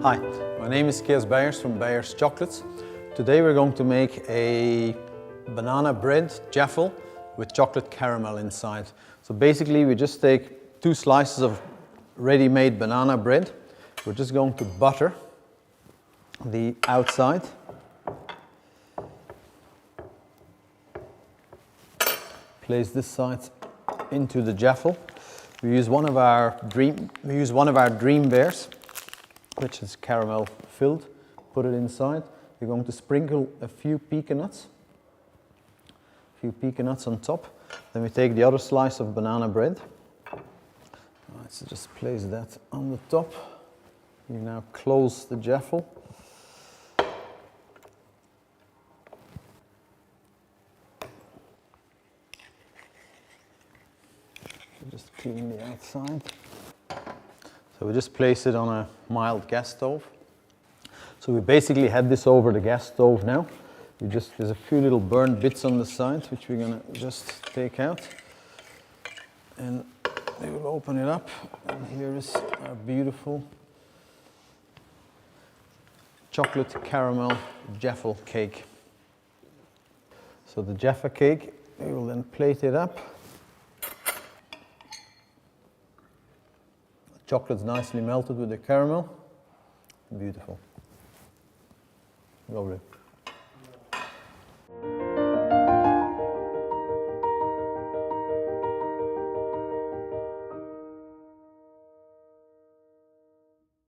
Hi, my name is Beyers from Beyers Chocolates. Today we're going to make a banana bread jaffle with chocolate caramel inside. So basically we just take 2 slices of ready-made banana bread. We're just going to butter the outside. Place this side into the jaffle. We use one of our dream Beyers, which is caramel filled. Put it inside. We're going to sprinkle a few pecan nuts on top. Then we take the other slice of banana bread. So just place that on the top. You now close the jaffle. Just clean the outside. So we just place it on a mild gas stove. So we basically had this over the gas stove now. There's a few little burnt bits on the side which we're gonna just take out. And we will open it up. And here is our beautiful chocolate caramel Jaffa cake. So the Jaffa cake, we will then plate it up. Chocolate's nicely melted with the caramel. Beautiful. Lovely.